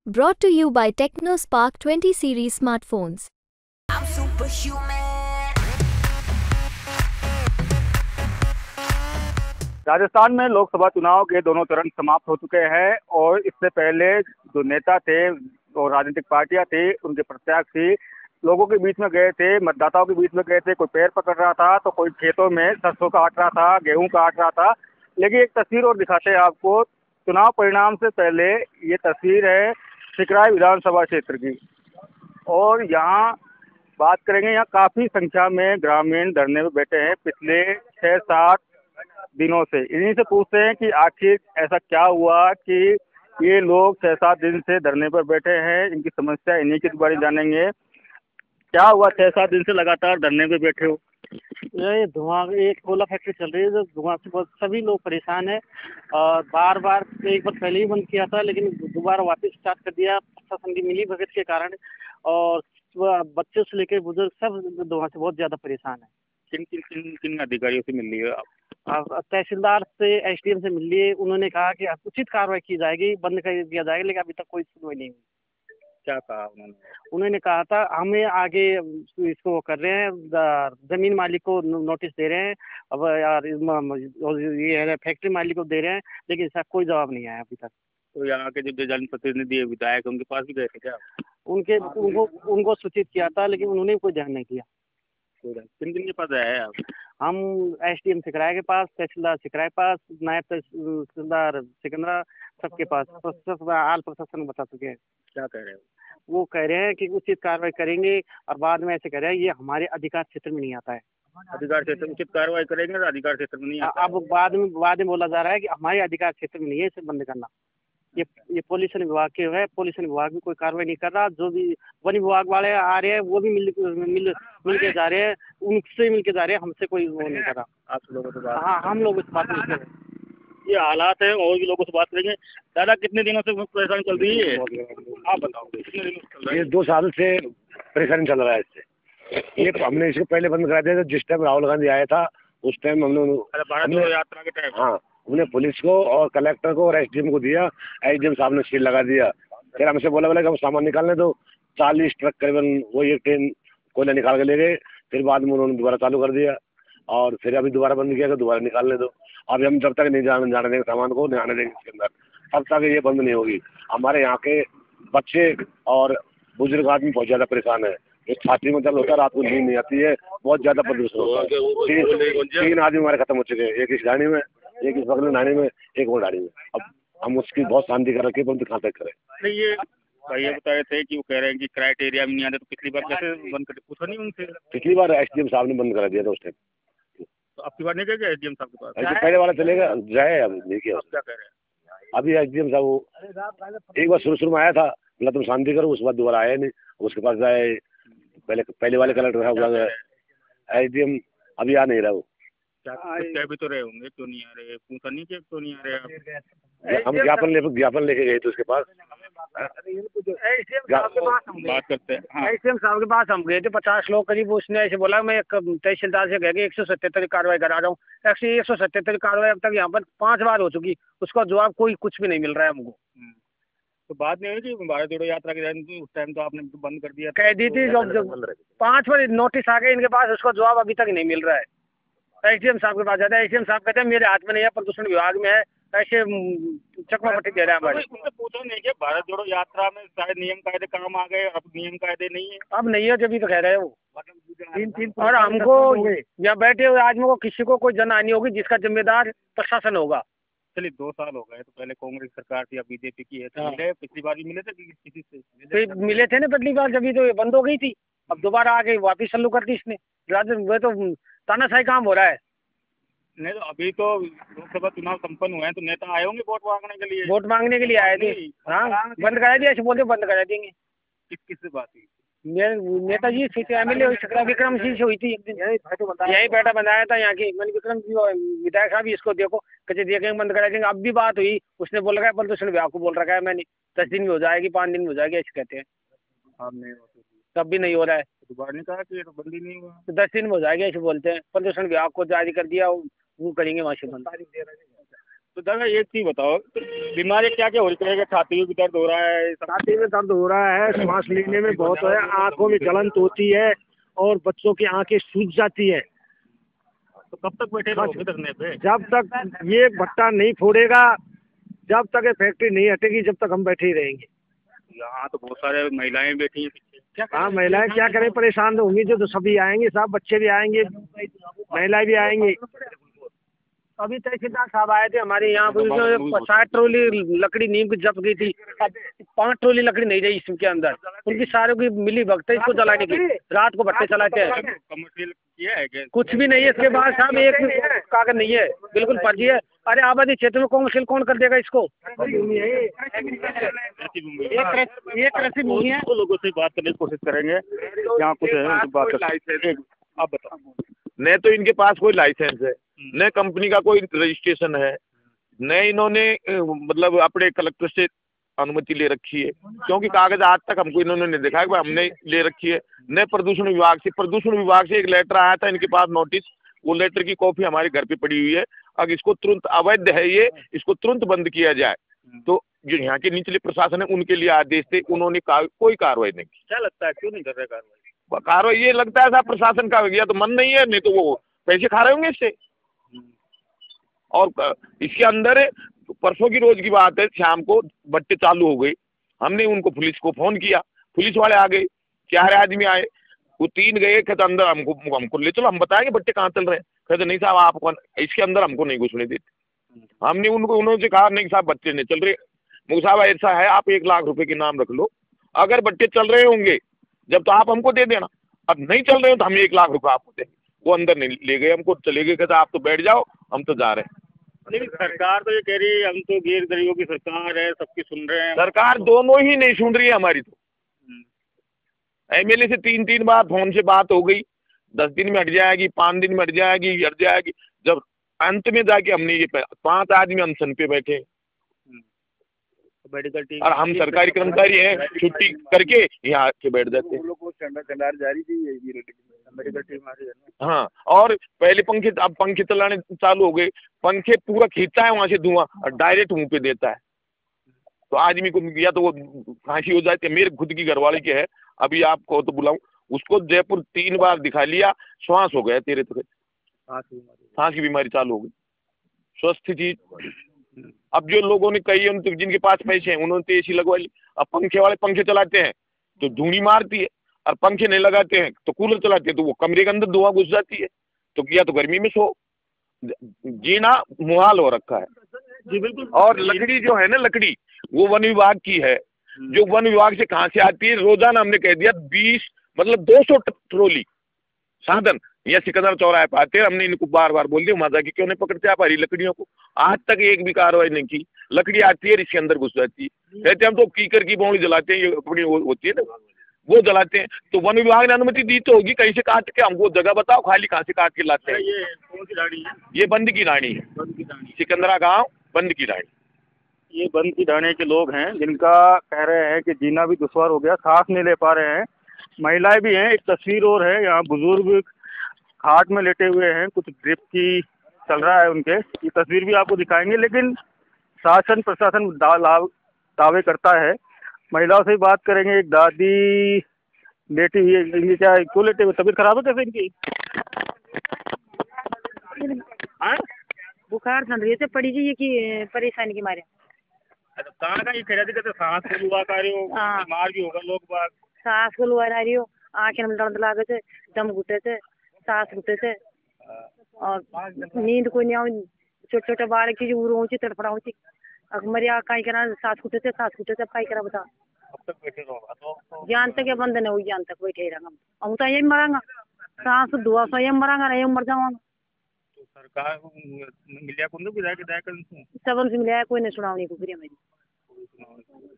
Brought to you by TechnoSpark 20 series smartphones. I'm superhuman. Rajasthan में लोकसभा चुनाव के दोनों चरण समाप्त हो चुके हैं और इससे पहले जो नेता थे और राजनीतिक पार्टियां थी उनके प्रत्याशी लोगों के बीच में गए थे, मतदाताओं के बीच में गए थे। कोई पैर पकड़ रहा था तो कोई खेतों में सरसों काट रहा था, गेहूं काट रहा था। लेकिन एक तस्वीर और दिखाते हैं आपको। चुनाव परिणाम से पहले ये तस्वीर है सिकराय विधानसभा क्षेत्र की और यहाँ बात करेंगे, यहाँ काफी संख्या में ग्रामीण धरने में बैठे हैं पिछले 6-7 दिनों से। इन्हीं से पूछते हैं कि आखिर ऐसा क्या हुआ कि ये लोग 6-7 दिन से धरने पर बैठे हैं, इनकी समस्या इन्हीं के बारे में जानेंगे। क्या हुआ 6-7 दिन से लगातार धरने पे बैठे हो? ये धुआं, एक कोला फैक्ट्री चल रही है जो धुआं से बहुत सभी लोग परेशान हैं और बार बार एक बार पहले ही बंद किया था लेकिन दोबारा वापस स्टार्ट कर दिया प्रशासन की मिली भगत के कारण। और बच्चों से लेकर बुजुर्ग सब धुआं से बहुत ज्यादा परेशान है। किन अधिकारियों से मिल रही है आप? तहसीलदार से, एसडीएम से मिल लिए। उन्होंने कहा कि उचित कार्रवाई की जाएगी, बंद कर दिया जाएगा, लेकिन अभी तक कोई सुनवाई नहीं हुई। क्या कहा उन्होंने कहा था हमें आगे इसको कर रहे हैं, जमीन मालिक को नोटिस दे रहे हैं अब यार, ये फैक्ट्री मालिक को दे रहे हैं, लेकिन इसका कोई जवाब नहीं आया अभी तक। तो यहाँ के जो जनप्रतिनिधि विधायक उनके पास भी गए थे क्या? उनको सूचित किया था लेकिन उन्होंने कोई ध्यान नहीं दिया। किन किन के पास आए आप? हम एसडीएम सिकराय के पास, तहसीलदार सिकराय के पास, नायब तहसीलदार सिकंदरा, सबके पास सब आल प्रशासन बता चुके हैं। क्या कह रहे हैं वो कह रहे हैं कि उचित कार्रवाई करेंगे और बाद में ऐसे कह रहे हैं ये हमारे अधिकार क्षेत्र में नहीं आता है। अधिकार क्षेत्र में उचित कार्रवाई करेंगे तो अधिकार क्षेत्र में नहीं आता। अब बाद में बोला जा रहा है कि हमारे अधिकार क्षेत्र में नहीं है, इसे बंद करना। ये पोल्यूशन विभाग के है, पोल्यूशन विभाग भी कोई कार्रवाई नहीं कर रहा। जो भी वन विभाग वाले आ रहे हैं वो भी मिल के जा रहे हैं, उनसे मिल के जा रहे हैं, हमसे कोई वो नहीं कर रहा। आप लोगों से बात? हाँ, हम लोग इस बात में कर रहे हैं। ये हालात है और भी लोगों से बात करेंगे। दादा कितने दिनों से परेशानी चल रही है? आप बताओ कितने दिनों से चल रहा है? ये 2 साल से परेशानी चल रहा है इससे। ये हमने इसको पहले बंद करा दिया था जिस टाइम राहुल गांधी आया था, उस टाइम भारत जोड़ो यात्रा के टाइम। हाँ, उन्हें पुलिस को और कलेक्टर को और एसडीएम को दिया। एसडीएम साहब ने सील लगा दिया। फिर हमसे बोला कि हम सामान निकालने दो। 40 ट्रक करीबन वो एक ट्रेन कोयला निकाल के ले गए। फिर बाद में उन्होंने दोबारा चालू कर दिया और फिर अभी दोबारा बंद किया कि दोबारा निकालने दो। अब हम जब तक नहीं जाने देंगे सामान को, नहीं आने देंगे इसके अंदर, तब तक ये बंद नहीं होगी। हमारे यहाँ के बच्चे और बुजुर्ग आदमी बहुत ज़्यादा परेशान है। एक छाती में दर्द होता है, रात को नींद नहीं आती है, बहुत ज़्यादा प्रदूषण होता है। 3 आदमी हमारे खत्म हो चुके हैं, एक इस गाड़ी में, एक इस बगल नाड़ी में, एक और गाड़ी में। अब हम उसकी बहुत शांति कर रखे, परंतु कहाँ तक करें। नहीं, ये भैया बता रहे थे कि वो कह रहे हैं कि क्राइटेरिया में नहीं आते तो पिछली बार कैसे बंद कर, पूछा नहीं उनसे? पिछली बार एसडीएम साहब ने बंद करा दिया था उस टाइम। तो अब की बार नहीं गए एसडीएम साहब के पास? ऐसे पहले वाला चलेगा जाए, अब नहीं किया। क्या कह रहे हैं? अभी एसडीएम साहब एक बार शुरू में आया था, बोला तुम शांति करो, उसके बाद दोबारा आया नहीं। उसके पास जाए, पहले वाले कलेक्टर साहब एसडीएम अभी आ नहीं रहा। वो क्या भी तो रहे होंगे, क्यों नहीं आ रहे? पूछा नहीं कि क्यों नहीं आ रहे आप? हम ज्ञापन लेके गए थे उसके पास। बात करते हैं। एसडीएम साहब के पास हम गए थे, 50 लोग करीब। उसने ऐसे बोला मैं तहसीलदार से कह के 177 कार्रवाई करा रहा हूँ। 177 कार्रवाई अब तक यहाँ पर 5 बार हो चुकी, उसका जवाब कोई कुछ भी नहीं मिल रहा है हमको। तो बात नहीं हुई कि भारत जोड़ो यात्रा के उस टाइम तो आपने बंद कर दिया, कह दी थी। जब 5 बार नोटिस आ गए इनके पास, उसका जवाब अभी तक नहीं मिल रहा है। एसडीएम साहब के पास जाता है, एसडीएम साहब कहते हैं मेरे हाथ में नहीं है, प्रदूषण विभाग में है। ऐसे चकमा पट्टी दे रहे हैं हमारे। उनसे पूछा नहीं कि भारत जोड़ो यात्रा में सारे नियम कायदे काम आ गए, अब नियम कायदे नहीं है? अब नहीं है, जब तो कह रहे हैं वो। और हमको यहाँ बैठे हुए आदमी को किसी को कोई जनहानि होगी जिसका जिम्मेदार प्रशासन होगा। चलिए 2 साल हो गए, तो पहले कांग्रेस सरकार थी, अब बीजेपी की है, तो मिले पिछली बार भी मिले थे किसी से? तो मिले थे ना पिछली बार, जब तो ये बंद हो गई थी। अब दोबारा आ गई, वापिस चालू कर दी इसने। वो तो तानाशाही काम हो रहा है। नहीं तो अभी तो लोकसभा चुनाव संपन्न हुए हैं, तो नेता आए होंगे वोट मांगने के लिए? वोट मांगने के लिए आए थे। हाँ, बंद करा दिया, ऐसे बोलते बंद करा देंगे। किससे बात हुई? नेताजी एमएलए विक्रम सिंह से हुई थी एक दिन। यही बैठा बनाया था यहाँ की। मैंने विक्रम जी विधायक साहब इसको देखो, कहते देखेंगे बंद करा देंगे। अब भी बात हुई, उसने बोल रखा है प्रदूषण विभाग को बोल रखा है मैंने, 10 दिन में हो जाएगी, 5 दिन में हो जाएगी, ऐसे कहते हैं। अब नहीं होती, तब भी नहीं हो रहा है। दोबारा नहीं कहा कि बंदी नहीं हुआ, तो 10 दिन में हो जाएगी ऐसे बोलते हैं। प्रदूषण विभाग को जारी कर दिया, वो करेंगे वहाँ से बंद। तो दादा एक चीज बताओ, तो बीमारी क्या क्या हो रही है? छाती में भी दर्द हो रहा है, छाती में दर्द हो रहा है, सांस लेने में बहुत है, आंखों में जलन होती है और बच्चों की आंखें सूज जाती है। तो कब तक बैठे रहोगे धरने पे? जब तक ये भट्टा नहीं फोड़ेगा, जब तक ये फैक्ट्री नहीं हटेगी, जब तक हम बैठे ही रहेंगे। यहाँ तो बहुत सारे महिलाएं बैठी हैं पीछे। हाँ, महिलाएं क्या करें, परेशान तो होंगी, जो तो सभी आएंगे, सब बच्चे भी आएंगे, महिलाएं भी आएंगी। अभी तहसीलदार साहब आए थे हमारे यहाँ पर, 60 ट्रॉली लकड़ी नीम की जब्त गई थी, अब 5 ट्रॉली लकड़ी नहीं रही इसके अंदर, उनकी सारों की मिली भगत है इसको जलाने की, रात को भट्टे चलाते हैं। कमर्शियल किया है क्या? कुछ भी नहीं है इसके बाद साहब, एक कागज नहीं है, बिल्कुल फर्जी है। अरे आबादी क्षेत्र में कॉमर्शियल कौन कर देगा इसको? ये कृषि भूमि है। लोगों से बात करने की कोशिश करेंगे, यहाँ कुछ है उनसे बात करते। आप बताओ। न तो इनके पास कोई लाइसेंस है, न कंपनी का कोई रजिस्ट्रेशन है, न इन्होंने मतलब अपने कलेक्टर से अनुमति ले रखी है, क्योंकि कागज आज तक हमको इन्होंने नहीं दिखाया कि हमने ले रखी है। न प्रदूषण विभाग से एक लेटर आया था इनके पास नोटिस, वो लेटर की कॉपी हमारे घर पे पड़ी हुई है। अगर इसको तुरंत, अवैध है ये, इसको तुरंत बंद किया जाए। तो जो यहाँ के निचले प्रशासन है उनके लिए आदेश थे, उन्होंने कोई कार्रवाई नहीं की। क्या लगता है क्यों नहीं कर रहे कार्रवाई? कार्रवाई ये लगता है साहब प्रशासन का या तो मन नहीं है, नहीं तो वो पैसे खा रहे होंगे इससे। और इसके अंदर परसों की रोज की बात है, शाम को भट्टे चालू हो गई, हमने उनको पुलिस को फोन किया, पुलिस वाले आ गए, 4 आदमी आए, वो 3 गए, कहते अंदर हमको ले चलो, हम बताएंगे भट्टे कहाँ चल रहे हैं। कहते नहीं साहब आप इसके अंदर हमको नहीं घुसने देते। हमने उन्होंने कहा नहीं साहब भट्टे नहीं चल रहे। मुझे साहब ऐसा है, आप 1 लाख रुपए के नाम रख लो, अगर भट्टे चल रहे होंगे जब तो आप हमको दे देना, अब नहीं चल रहे हो तो हम 1 लाख रुपए आपको देंगे। वो अंदर नहीं ले गए, हमको चले गए, कहते आप तो बैठ जाओ, हम तो जा रहे हैं। लेकिन सरकार तो ये कह रही है हम तो गैर गरीबों की सरकार है, सबकी सुन रहे हैं। सरकार दोनों ही नहीं सुन रही है हमारी। तो एमएलए से 3 बार फोन से बात हो गई, 10 दिन में हट जाएगी, 5 दिन में हट जाएगी। जब अंत में जाके हमने ये 5 आदमी अनशन पे बैठे, मेडिकल टीम और हम सरकारी कर्मचारी हैं, छुट्टी करके यहाँ आके बैठ जाते हैं। मेडिकल टीम आ रही है ना। हाँ, और पहले अब पंखे चलाने चालू हो गए, पंखे पूरा खींचता है वहां से धुआं और डायरेक्ट मुंह पे देता है, तो आदमी को या तो वो खांसी हो जाती है। मेरे खुद की घरवाले के है, अभी आपको तो बुलाऊं, उसको जयपुर 3 बार दिखा लिया, श्वास हो गया तेरे तो, सांस की बीमारी चालू हो गई, स्वस्थ थी। अब जो लोगों ने कही है, जिनके पास पैसे हैं उन्होंने तो एसी लगवा ली। अब पंखे वाले पंखे चलाते हैं तो धूनी मारती है, और पंखे नहीं लगाते हैं तो कूलर चलाते हैं तो वो कमरे के अंदर धुआं घुस जाती है, तो या तो गर्मी में सो, जीना मुहाल हो रखा है। जी बिल्कुल। और लकड़ी जो है ना, लकड़ी वो वन विभाग की है, जो वन विभाग से कहाँ से आती है, रोजाना हमने कह दिया 20 मतलब 200 ट्रॉली साधन या सिकंदर चौराहे पे आते हैं। हमने इनको बार बार बोल दिया, मजा की क्यों नहीं पकड़ते आप हरी लकड़ियों को? आज तक एक भी कार्रवाई नहीं की। लकड़ी आती है इसके अंदर घुस जाती है, कहते हम तो कीकर की बोंगली जलाते हैं, ये अपनी होती है ना, वो जलाते हैं। तो वन विभाग ने अनुमति दी तो होगी, कहीं से काट के हमको जगह बताओ, खाली कहाँ से काट के लाते हैं। ये कौन सी रानी है? ये बंद की रानी है, बंद की रानी, सिकंदरा गांव बंद की रानी। ये बंद की ढाणे के लोग हैं जिनका कह रहे हैं कि जीना भी दुश्वार हो गया, सांस नहीं ले पा रहे हैं। महिलाएं भी हैं। एक तस्वीर और है, यहाँ बुजुर्ग खाट में लेटे हुए हैं, कुछ ड्रिप की चल रहा है उनके, ये तस्वीर भी आपको दिखाएंगे। लेकिन शासन प्रशासन दावे करता है। महिलाओं से ही बात करेंगे। एक दादी लेटी हुई है, इनकी क्या क्यों लेटे हुए, तबीयत खराब है कैसे इनकी? बुखार चल रही है, पड़ी जी ये की परेशानी के मारे। अच्छा, कहाँ का ये कह रहे थे कहते सांस को लुआ का रहे हो, बीमार भी होगा लोग बाग। सांस को लुआ रही हो, आँखें में दर्द लागे थे, दम घुटे थे, सांस घुटे थे, और नींद कोई नहीं आई। छोटे छोटे बाल की उड़ो तड़फड़ा होती, मरिया कहीं करा सांस घुटे थे, कहीं करा बता। अब तक बैठे रहो जान तक या बंद नहीं हुई, जान तक बैठे रहा हम तो यही मरांगा, सांस दुआ सो यही मरांगा, नहीं मर जाऊंगा। तो सरकार मिलिया कौन विधायक सबन से मिला, कोई नहीं सुनावनी को फिर मेरी।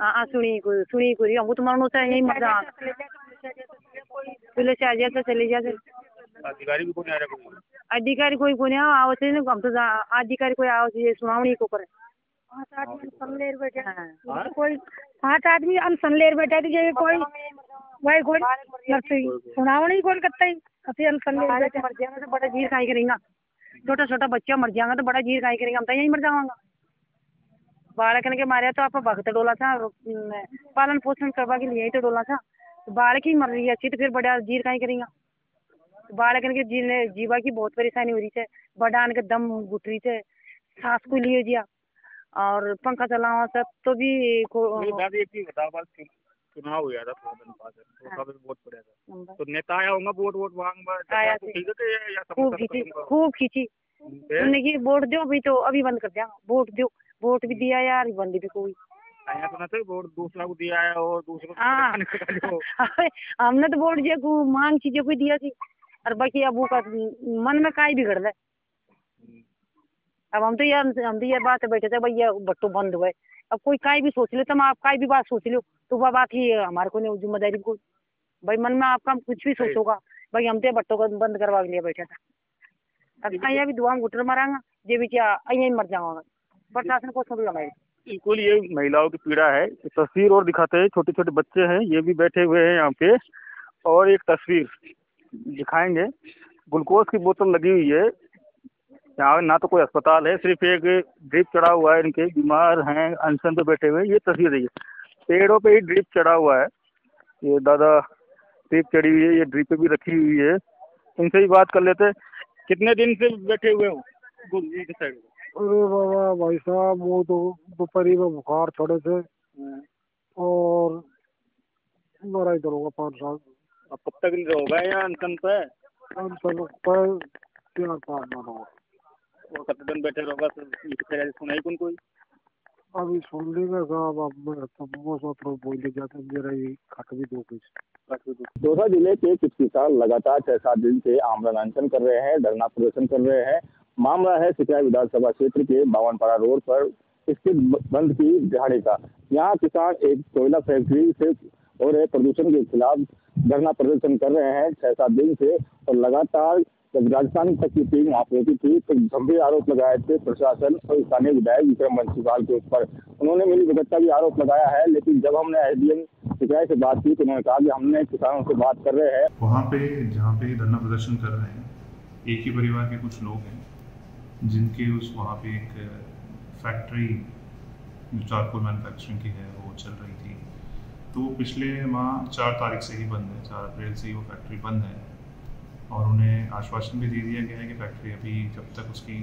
हाँ सुनी को हमको तो मरना होता है, यही मर जा। पुलिस आ जाए चले जाते, अधिकारी भी कोई आ रहा, अधिकारी कोई को नहीं आवते ना, हम तो अधिकारी कोई आवते सुनावनी को करे। 5 आदमी अनसनलेर बैठा थी, कोई वही कोई सुनावनी कौन करता है? अनसनलेर बैठे मर जाएगा तो बड़ा जीर खाई करेंगे, छोटा छोटा बच्चा मर जाएगा तो बड़ा जीर खाई करेंगे, हम तो यही मर जाऊंगा। बालक के मारे तो आप भक्त डोला था पालन पोषण करवा के लिए ही तो डोला था। तो बालक ही मर रही है अच्छी तो फिर बड़ा जीर कहीं करेंगे। बालक के जीवा की बहुत परेशानी हो रही है। बड़ा के दम घुट रही है, सांस को लिए जिया और पंखा चलाओ सब तो भी दादी एक चीज बताओ, बात चुनाव हुआ था थोड़ा दिन बाद, तो वोट पड़ा था, तो नेता आया होगा वोट मांग आया खूब खींची उन्होंने की वोट दो भी तो अभी बंद कर दिया। वोट दो, वोट भी दिया यार, बंद भी कोई आया तो ना थे, वोट दूसरा को दिया है और दूसरे को हमने तो वोट जे को मांग चीजें कोई दिया थी और बाकी अब वो का मन में काई बिगड़ रहा है। अब हम तो ये बात बैठे थे भैया बट्टो बंद हुए, अब कोई काई भी सोच ले, तुम आप काई भी बात सोच लो तो वह बात ही हमारे को नहीं जिम्मेदारी को भाई मन में आपका कुछ भी सोचोगा भाई हम तो बट्टो को बंद करवा के लिए बैठा था। अब अँ भी दुआ गुटर मारांगा जे भी क्या अँ मर जाऊंगा, प्रशासन को सब लगाए। बिल्कुल ये महिलाओं की पीड़ा है। तस्वीर और दिखाते हैं, छोटे छोटे बच्चे हैं ये भी बैठे हुए हैं यहाँ पे, और एक तस्वीर दिखाएंगे। ग्लूकोज की बोतल लगी हुई है यहाँ, ना तो कोई अस्पताल है, सिर्फ एक ड्रिप चढ़ा हुआ है, इनके बीमार हैं अनशन पे बैठे हुए। ये तस्वीर देखिए, पेड़ों पे ही ड्रिप चढ़ा हुआ है, ये दादा ड्रिप चढ़ी हुई है, ये ड्रिप पे भी रखी हुई है। इनसे ही बात कर लेते हैं, कितने दिन से बैठे हुए हो साइड? अरे बाबा भाई साहब वो तो दोपहरी में बुखार चढ़े थे और मेरा इधर होगा 5 साल। अब कब तक रहोगा या अनशन पे? अनशन पर 4-5 दिन होगा। और कितने दिन बैठे रहोगा? सुनाई कौन कोई अभी सुन लेगा साहब, अब मैं सब वो सोच रहा हूँ बोल जाते मेरा ये खट भी 2 पीस। दौसा जिले के कुछ किसान लगातार 6-7 दिन से आमरण अनशन कर रहे हैं, धरना प्रदर्शन कर रहे हैं। मामला है सिकराय विधानसभा क्षेत्र के बावनपाड़ा रोड पर स्थित बंद की दिहाड़ी का। यहाँ किसान एक कोयला फैक्ट्री से हो रहे प्रदूषण के खिलाफ धरना प्रदर्शन कर रहे हैं 6-7 दिन से, और लगातार जब राजस्थान तक की टीम वहाँ पहुंची थी तो गंभीर आरोप लगाए थे प्रशासन और स्थानीय विधायक विक्रम बंसीवाल के ऊपर। उन्होंने मिली भगत का भी आरोप लगाया है, लेकिन जब हमने एसडीएम सिकराय से बात की तो उन्होंने कहा कि हमने किसानों से बात कर रहे हैं। वहाँ पे जहाँ पे धरना प्रदर्शन कर रहे हैं एक ही परिवार के कुछ लोग हैं जिनके वहाँ पे एक फैक्ट्री जो चारकोल मैन्युफैक्चरिंग की है वो चल रही थी, तो पिछले माह 4 तारीख से ही बंद है, 4 अप्रैल से ही वो फैक्ट्री बंद है। और उन्हें आश्वासन भी दे दिया गया है कि फैक्ट्री अभी जब तक उसकी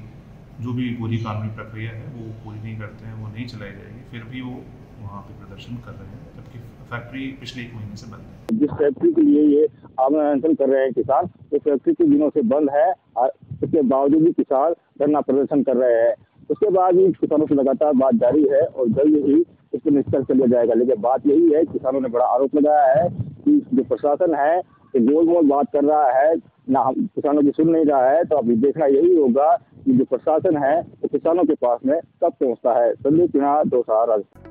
जो भी पूरी कानूनी प्रक्रिया है वो पूरी नहीं करते हैं वो नहीं चलाई जाएगी। फिर भी वो वहाँ पे प्रदर्शन कर रहे हैं, जबकि फैक्ट्री पिछले 1 महीने से बंद है। जिस फैक्ट्री के लिए ये आमरण अनशन कर रहे हैं किसान, वो फैक्ट्री कुछ दिनों से बंद है और इसके बावजूद भी किसान धरना प्रदर्शन कर रहे हैं। उसके बाद भी किसानों से लगातार बात जारी है और जल्द ही इस पर निष्कर्ष कर लिया जाएगा। लेकिन बात यही है, किसानों ने बड़ा आरोप लगाया है कि जो प्रशासन है गोल मोल बात कर रहा है, ना किसानों की सुन नहीं रहा है। तो अभी देखना यही होगा कि जो प्रशासन है वो किसानों के पास में कब पहुंचता है। संदीप सिन्हा, दौसा, राजस्थान।